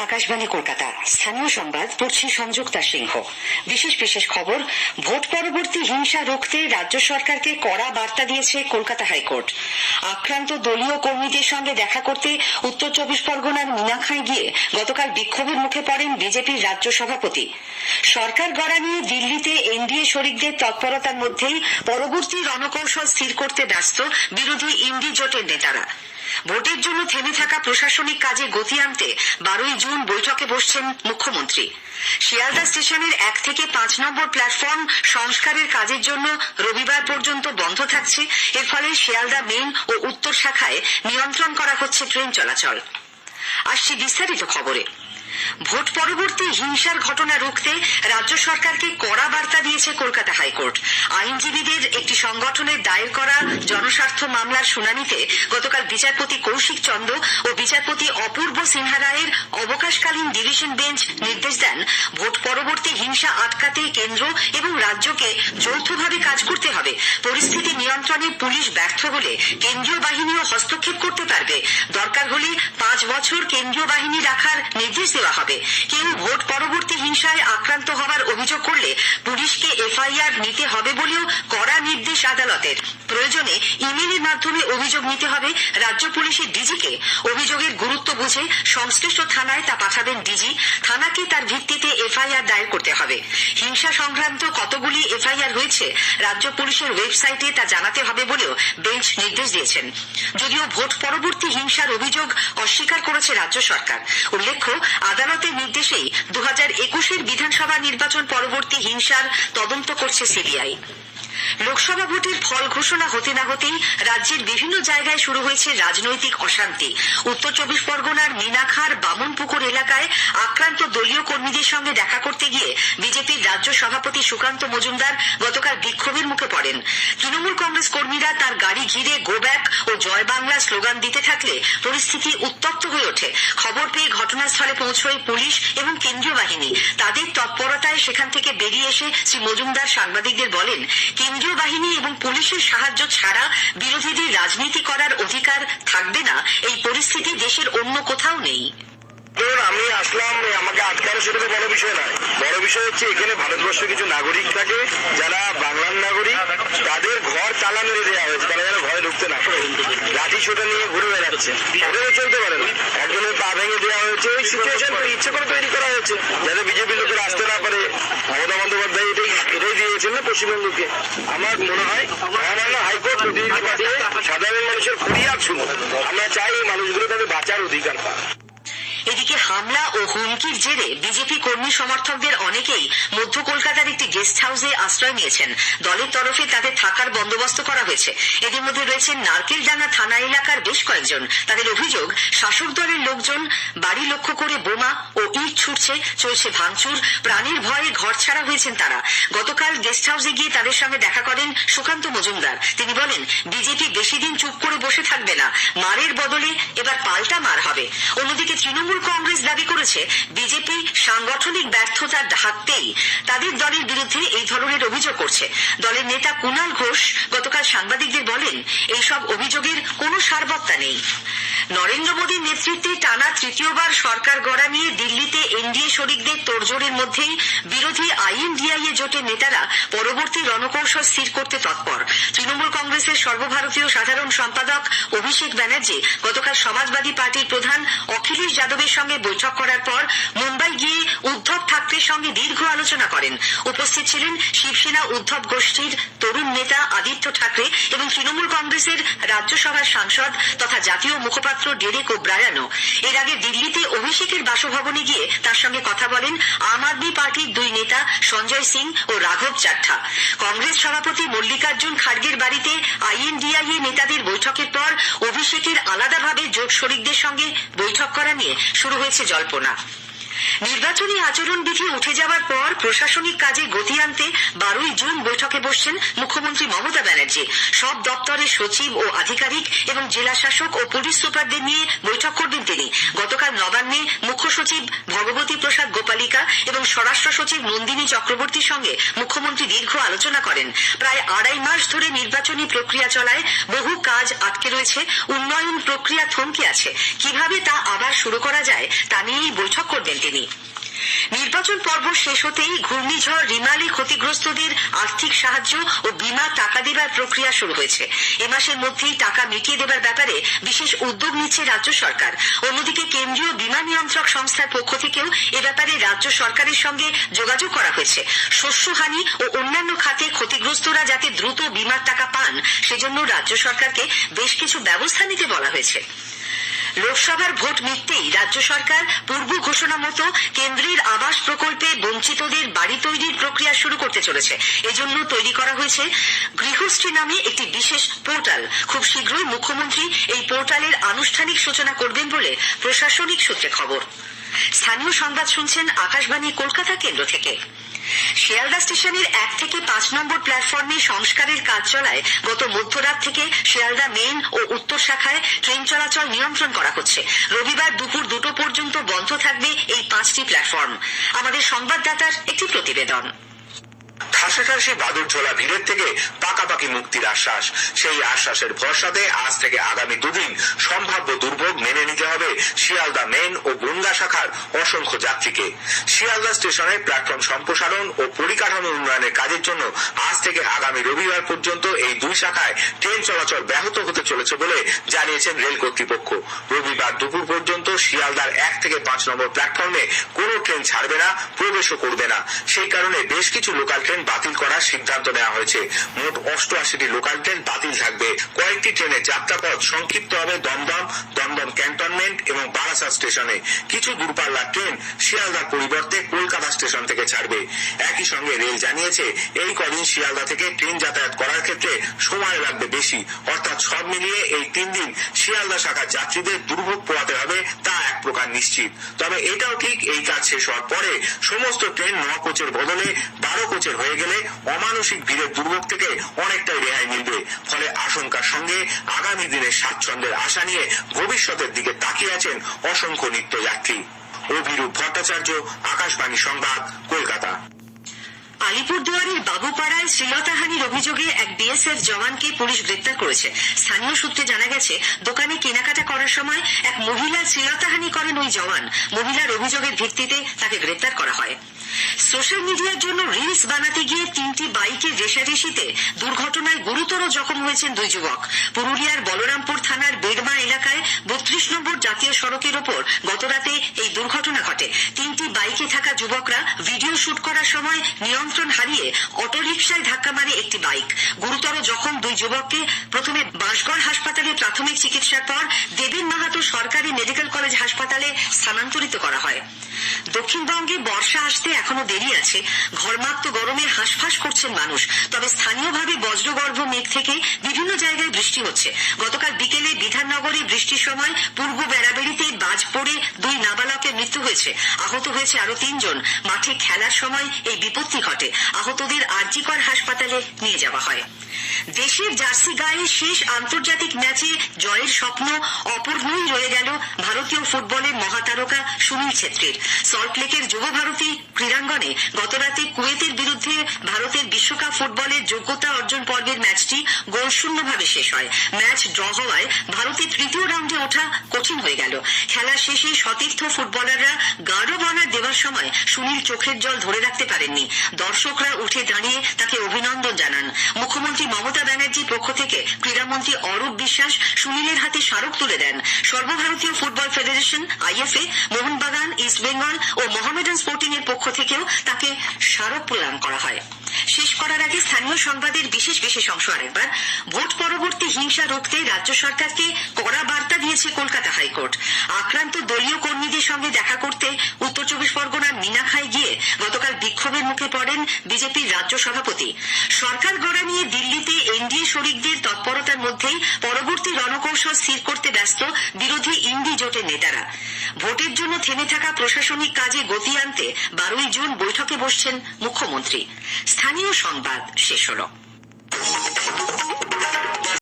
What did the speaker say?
আকাশবাণী কলকাতা, স্থানীয় সংবাদ পড়ছি সংযুক্তা সিংহ। বিশেষ খবর, ভোট পরবর্তী হিংসা রুখতে রাজ্য সরকারকে কড়া বার্তা দিয়েছে কলকাতা হাইকোর্ট। আক্রান্ত দলীয় কর্মীদের সঙ্গে দেখা করতে উত্তর 24 পরগনার মিনাখায় গিয়ে গতকাল বিক্ষোভের মুখে পড়েন বিজেপির রাজ্য সভাপতি। সরকার গড়া নিয়ে দিল্লিতে এনডিএ শরিকদের তৎপরতার মধ্যেই পরবর্তী রণকৌশল স্থির করতে ব্যস্ত বিরোধী ইন্ডি জোটের নেতারা। ভোটের জন্য থেমে থাকা প্রশাসনিক কাজে গতি আনতে 12 জুন বৈঠকে বসছেন মুখ্যমন্ত্রী। শিয়ালদা স্টেশনের 1 থেকে 5 নম্বর প্ল্যাটফর্ম সংস্কারের কাজের জন্য রবিবার পর্যন্ত বন্ধ থাকছে। এর ফলে শিয়ালদা মেইন ও উত্তর শাখায় নিয়ন্ত্রণ করা হচ্ছে ট্রেন চলাচল। আসছে বিস্তারিত খবরে। ভোট পরবর্তী হিংসার ঘটনা রুখতে রাজ্য সরকারকে কড়া বার্তা দিয়েছে কলকাতা হাইকোর্ট। আইনজীবীদের একটি সংগঠনের দায়ের করা জনস্বার্থ মামলার শুনানিতে গতকাল বিচারপতি কৌশিক চন্দ ও বিচারপতি অপূর্ব সিনহা রায়ের অবকাশকালীন ডিভিশন বেঞ্চ নির্দেশ দেন, ভোট পরবর্তী হিংসা আটকাতে কেন্দ্র এবং রাজ্যকে যৌথভাবে কাজ করতে হবে। পরিস্থিতি নিয়ন্ত্রণে পুলিশ ব্যর্থ হলে কেন্দ্রীয় বাহিনীও হস্তক্ষেপ করতে পারবে। দরকার হলে 5 বছর কেন্দ্রীয় বাহিনী রাখার নির্দেশ দেওয়া হবে। কেউ ভোট পরবর্তী হিংসায় আক্রান্ত হওয়ার অভিযোগ করলে পুলিশকে এফআইআর নিতে হবে বলেও কড়া নির্দেশ আদালতের। প্রয়োজনে ইমেইলের মাধ্যমে অভিযোগ নিতে হবে রাজ্য পুলিশের ডিজিকে। অভিযোগের গুরুত্ব বুঝে সংশ্লিষ্ট থানায় তা পাঠাবেন ডিজি। থানাকে তার ভিত্তিতে এফআইআর দায়ের করতে হবে। হিংসা সংক্রান্ত কতগুলি এফআইআর হয়েছে রাজ্য পুলিশের ওয়েবসাইটে তা জানাতে হবে বলেও বেঞ্চ নির্দেশ দিয়েছেন। যদিও ভোট পরবর্তী হিংসার অভিযোগ অস্বীকার করেছে রাজ্য সরকার। উল্লেখ্য, আদালতের নির্দেশেই 2021-এর বিধানসভা নির্বাচন পরবর্তী হিংসার তদন্ত করছে সিবিআই। লোকসভা ভোটের ফল ঘোষণা হতে না হতেই রাজ্যের বিভিন্ন জায়গায় শুরু হয়েছে রাজনৈতিক অশান্তি। উত্তর 24 পরগনার মিনাখার বামনপুকুর এলাকায় আক্রান্ত দলীয় কর্মীদের সঙ্গে দেখা করতে গিয়ে বিজেপির রাজ্য সভাপতি সুকান্ত মজুমদার গতকাল বিক্ষোভের মুখে পড়েন। তৃণমূল কংগ্রেস কর্মীরা তার গাড়ি ঘিরে গো ব্যাক ও জয় বাংলা স্লোগান দিতে থাকলে পরিস্থিতি উত্তপ্ত হয়ে ওঠে। খবর পেয়ে ঘটনাস্থলে পৌঁছয় পুলিশ এবং কেন্দ্রীয় বাহিনী। তাদের তৎপরতায় সেখান থেকে বেরিয়ে এসে শ্রী মজুমদার সাংবাদিকদের বলেন, কেন্দ্রীয় বাহিনী এবং পুলিশের সাহায্য ছাড়া বিরোধীদের রাজনীতি করার অধিকার থাকবে না। এই পরিস্থিতি দেশের অন্য কোথাও নেই। আমি আসলাম, আমাকে আটকানো সেটা তো বড় বিষয় নয়। বড় বিষয় হচ্ছে এখানে ভারতবর্ষের কিছু নাগরিক থাকে যারা বাংলার নাগরিক, তাদের ঘর তালা মেরে দেওয়া হয়েছে, তারা যেন ঘরে ঢুকতে না পারে। লাঠি ছোটা নিয়ে ঘুরে বেড়াচ্ছে, ওটাও চলতে পারে না। একজনের পা ভেঙে দেওয়া হয়েছে। ওই সিচুয়েশন ইচ্ছে করে তৈরি করা হয়েছে যাতে বিজেপির লোকেরা আসতে না পারে। মমতা বন্দ্যোপাধ্যায় এটাই দিয়েছেন না পশ্চিমবঙ্গকে। আমার মনে হয় মহামান্য হাইকোর্ট প্রতিনিধি পাঠিয়ে সাধারণ মানুষের ফরিয়াদ শুনুন। আমরা চাই এই মানুষগুলো তাদের বাঁচার অধিকার পায়। এদিকে হামলা ও হুমকির জেরে বিজেপি কর্মী সমর্থকদের অনেকেই মধ্য কলকাতার একটি গেস্ট হাউসে আশ্রয় নিয়েছেন। দলের তরফে তাদের থাকার বন্দোবস্ত করা হয়েছে। এদের মধ্যে রয়েছেন নারকেলডাঙ্গা থানা এলাকার বেশ কয়েকজন। তাদের অভিযোগ, শাসক দলের লোকজন বাড়ি লক্ষ্য করে বোমা ও ইট ছুটছে, চলছে ভাঙচুর। প্রাণের ভয়ে ঘর ছাড়া হয়েছেন তারা। গতকাল গেস্ট হাউসে গিয়ে তাদের সঙ্গে দেখা করেন সুকান্ত মজুমদার। তিনি বলেন, বিজেপি বেশি দিন চুপ করে বসে থাকবে না, মারের বদলে এবার পাল্টা মার হবে। অন্যদিকে তৃণমূল কংগ্রেস দাবি করেছে, বিজেপি সাংগঠনিক ব্যর্থতার হাততেই তাদের দলের বিরুদ্ধে এই ধরনের অভিযোগ করছে। দলের নেতা কুণাল ঘোষ গতকাল সাংবাদিকদের বলেন, এইসব অভিযোগের কোনো সারবত্তা নেই। নরেন্দ্র মোদীর নেতৃত্বে টানা তৃতীয়বার সরকার গড়া নিয়ে দিল্লিতে এনডিএ শরিকদের তোড়জোড়ের মধ্যেই বিরোধী আইএনডিআইএ জোটের নেতারা পরবর্তী রণকৌশল স্থির করতে তৎপর। তৃণমূল কংগ্রেসের সর্বভারতীয় সাধারণ সম্পাদক অভিষেক ব্যানার্জি গতকাল সমাজবাদী পার্টির প্রধান অখিলেশ যাদবের সঙ্গে বৈঠক করার পর মুম্বাই গিয়ে উদ্ধব ঠাকরের সঙ্গে দীর্ঘ আলোচনা করেন। উপস্থিত ছিলেন শিবসেনা উদ্ধব গোষ্ঠীর তরুণ নেতা আদিত্য ঠাকরে এবং তৃণমূল কংগ্রেসের রাজ্যসভার সাংসদ তথা জাতীয় মুখপাত্র ডেরেক ওব্রায়ানও। এর আগে দিল্লিতে অভিষেকের বাসভবনে গিয়ে তার সঙ্গে কথা বলেন আম আদমি পার্টির 2 নেতা সঞ্জয় সিং ও রাঘব চাড্ডা। কংগ্রেস সভাপতি মল্লিকার্জুন খাড়গের বাড়িতে আইএনডিআইএ নেতাদের বৈঠকের পর অভিষেকের আলাদাভাবে জোট শরিকদের সঙ্গে বৈঠক করা নিয়ে শুরু হয়েছে জল্পনা। নির্বাচনী আচরণবিধি উঠে যাওয়ার পর প্রশাসনিক কাজে গতি আনতে 12ই জুন বৈঠকে বসছেন মুখ্যমন্ত্রী মমতা ব্যানার্জি। সব দপ্তরের সচিব ও আধিকারিক এবং জেলা শাসক ও পুলিশ সুপারদের নিয়ে বৈঠক করবেন তিনি। গতকাল নবান্নে মুখ্য সচিব ভগবতী প্রসাদ গোপালিকা এবং স্বরাষ্ট্র সচিব নন্দিনী চক্রবর্তীর সঙ্গে মুখ্যমন্ত্রী দীর্ঘ আলোচনা করেন। প্রায় 2.5 মাস ধরে নির্বাচনী প্রক্রিয়া চলায় বহু কাজ আটকে রয়েছে, উন্নয়ন প্রক্রিয়া থমকে আছে। কিভাবে তা আবার শুরু করা যায় তা নিয়েই বৈঠক করবেন তিনি। নির্বাচন পর্ব শেষ হতেই ঘূর্ণিঝড় রিমালে ক্ষতিগ্রস্তদের আর্থিক সাহায্য ও বীমা টাকা দেবার প্রক্রিয়া শুরু হয়েছে। এ মাসের মধ্যেই টাকা মিটিয়ে দেবার ব্যাপারে বিশেষ উদ্যোগ নিচ্ছে রাজ্য সরকার। অন্যদিকে কেন্দ্রীয় বীমা নিয়ন্ত্রক সংস্থার পক্ষ থেকেও এ ব্যাপারে রাজ্য সরকারের সঙ্গে যোগাযোগ করা হয়েছে। শস্যহানি ও অন্যান্য খাতে ক্ষতিগ্রস্তরা যাতে দ্রুত বীমার টাকা পান সেজন্য রাজ্য সরকারকে বেশ কিছু ব্যবস্থা নিতে বলা হয়েছে। লোকসভার ভোট মিটতেই রাজ্য সরকার পূর্ব ঘোষণা মতো কেন্দ্রের আবাস প্রকল্পে বঞ্চিতদের বাড়ি তৈরির প্রক্রিয়া শুরু করতে চলেছে। এজন্য তৈরি করা হয়েছে গৃহশ্রী নামে একটি বিশেষ পোর্টাল। খুব শীঘ্রই মুখ্যমন্ত্রী এই পোর্টালের আনুষ্ঠানিক সূচনা করবেন বলে প্রশাসনিক সূত্রে খবর। স্থানীয় সংবাদ শুনছেন আকাশবাণী কলকাতা কেন্দ্র থেকে। শিয়ালদা স্টেশনের 1 থেকে 5 নম্বর প্ল্যাটফর্মে সংস্কারের কাজ চলায় গত মধ্যরাত থেকে শিয়ালদা মেইন ও উত্তর শাখায় ট্রেন চলাচল নিয়ন্ত্রণ করা হচ্ছে। রবিবার দুপুর 2টো পর্যন্ত বন্ধ থাকবে এই 5টি প্ল্যাটফর্ম। আমাদের সংবাদদাতার একটি প্রতিবেদন। ঠাসাঠাসি বাদুড়ঝোলা ভিড়ের থেকে পাকাপাকি মুক্তির আশ্বাস। সেই আশ্বাসের ভরসাতে আজ থেকে আগামী 2 দিন সম্ভাব্য দুর্ভোগ মেনে নিতে হবে শিয়ালদা মেন ও বনগাঁ শাখার অসংখ্য যাত্রীকে। শিয়ালদা স্টেশনে প্ল্যাটফর্ম সম্প্রসারণ ও পরিকাঠামো উন্নয়নের কাজের জন্য আজ থেকে আগামী রবিবার পর্যন্ত এই 2 শাখায় ট্রেন চলাচল ব্যাহত হতে চলেছে বলে জানিয়েছেন রেল কর্তৃপক্ষ। রবিবার দুপুর পর্যন্ত শিয়ালদার 1 থেকে 5 নম্বর প্ল্যাটফর্মে কোনো ট্রেন ছাড়বে না, প্রবেশও করবে না। সেই কারণে বেশ কিছু লোকাল ট্রেন বাতিল করার সিদ্ধান্ত নেওয়া হয়েছে। মোট 88টি লোকাল ট্রেন বাতিল থাকবে। কয়েকটি ট্রেনের যাত্রাপথ সংক্ষিপ্ত হবে দমদম, দমদম ক্যান্টনমেন্ট এবং বারাসাত স্টেশনে। কিছু দূরপাল্লার ট্রেন শিয়ালদার পরিবর্তে কলকাতা স্টেশন থেকে ছাড়বে। একই সঙ্গে রেল জানিয়েছে এই কদিন শিয়ালদা থেকে ট্রেন যাতায়াত করার ক্ষেত্রে সময় লাগবে বেশি। অর্থাৎ সব মিলিয়ে এই 3 দিন শিয়ালদা শাখার যাত্রীদের দুর্ভোগ পোহাতে হবে তা এক প্রকার নিশ্চিত। তবে এটাও ঠিক, এই কাজ শেষ হওয়ার পরে সমস্ত ট্রেন 9 কোচের বদলে 12 কোচের হয়ে গেলে অমানসিক ভিড়ের দুর্ভোগ থেকে অনেকটাই রেহাই মিলবে। ফলে আশঙ্কার সঙ্গে আগামী দিনের স্বাচ্ছন্দ্যের আশা নিয়ে ভবিষ্যতের দিকে তাকিয়ে আছেন অসংখ্য নিত্যযাত্রী। অভিরূপ ভট্টাচার্য, আকাশবাণী সংবাদ, কলকাতা। আলিপুরদুয়ারের বাবুপাড়ায় শ্লীলতাহানির অভিযোগে এক বিএসএফ জওয়ানকে পুলিশ গ্রেপ্তার করেছে। স্থানীয় সূত্রে জানা গেছে, দোকানে কেনাকাটা করার সময় এক মহিলার শ্লীলতাহানি করেন ওই জওয়ান। মহিলার অভিযোগের ভিত্তিতে তাকে গ্রেপ্তার করা হয়। সোশ্যাল মিডিয়ার জন্য রিলস বানাতে গিয়ে 3টি বাইকের রেষারেষিতে দুর্ঘটনায় গুরুতর জখম হয়েছেন 2 যুবক। পুরুলিয়ার বলরামপুর থানার বেড়মা এলাকায় 32 নম্বর জাতীয় সড়কের ওপর গতরাতে এই দুর্ঘটনা ঘটে। 3টি বাইকে থাকা যুবকরা ভিডিও শুট করার সময় নিয়ন্ত্রণ হারিয়ে অটোরিকশায় ধাক্কা মারে একটি বাইক। গুরুতর জখম 2 যুবককে প্রথমে বাঁশগড় হাসপাতালে প্রাথমিক চিকিৎসার পর দেবেন মাহাতো সরকারি মেডিকেল কলেজ হাসপাতালে স্থানান্তরিত করা হয়। দক্ষিণবঙ্গে বর্ষা আসতে এখনো দেরি আছে। ঘরমাক্ত গরমে হাঁসফাঁস করছেন মানুষ। তবে স্থানীয়ভাবে বজ্রগর্ভ মেঘ থেকে বিভিন্ন জায়গায় বৃষ্টি হচ্ছে। গতকাল বিকেলে বিধাননগরে বৃষ্টির সময় পূর্ব বেড়াবেড়িতে বাজ পড়ে 2 নাবালকের মৃত্যু হয়েছে। আহত হয়েছে আরো 3 জন। মাঠে খেলার সময় এই বিপত্তি ঘটে। আহতদের আরজিকর হাসপাতালে নিয়ে যাওয়া হয়। দেশের জার্সি গায়ে শেষ আন্তর্জাতিক ম্যাচে জয়ের স্বপ্ন অপূর্ণই রয়ে গেল ভারতীয় ফুটবলের মহাতারকা সুনীল ছেত্রীর। সল্টলেকের যুব ভারতী ক্রীড়াঙ্গনে গতরাতে কুয়েতের বিরুদ্ধে ভারতের বিশ্বকাপ ফুটবলের যোগ্যতা অর্জন পর্বের ম্যাচটি গোলশূন্যভাবে শেষ হয়। ম্যাচ ড্র হওয়ায় ভারতের 3য় রাউন্ডে ওঠা কঠিন হয়ে গেল। খেলা শেষে সতীর্থ ফুটবলাররা গার্ড অব অনার দেওয়ার সময় সুনীল চোখের জল ধরে রাখতে পারেননি। দর্শকরা উঠে দাঁড়িয়ে তাকে অভিনন্দন জানান। মুখ্যমন্ত্রী মমতা ব্যানার্জির পক্ষ থেকে ক্রীড়ামন্ত্রী অরূপ বিশ্বাস সুনীলের হাতে স্মারক তুলে দেন। সর্বভারতীয় football federation IFA, Mohun Bagan, East Bengal ও মোহামেডান স্পোর্টিং এর পক্ষ থেকেও তাকে স্মারক প্রদান করা হয়। শেষ করার আগে স্থানীয় সংবাদের বিশেষ অংশ আরেকবার। ভোট পরবর্তী হিংসা রুখতে রাজ্য সরকারকে কড়া বার্তা দিয়েছে কলকাতা হাইকোর্ট। আক্রান্ত দলীয় কর্মীদের সঙ্গে দেখা করতে উত্তর 24 পরগনার মিনাখায় গিয়ে গতকাল বিক্ষোভের মুখে পড়েন বিজেপির রাজ্য সভাপতি। সরকার গড়া নিয়ে দিল্লিতে এনডিএ শরিকদের তৎপরতার মধ্যেই পরবর্তী রণকৌশল স্থির করতে ব্যস্ত বিরোধী ইন্ডি জোটের নেতারা। ভোটের জন্য থেমে থাকা প্রশাসনিক কাজে গতি আনতে 12ই জুন বৈঠকে বসছেন মুখ্যমন্ত্রী। স্থানীয় সংবাদ শেষ হলো।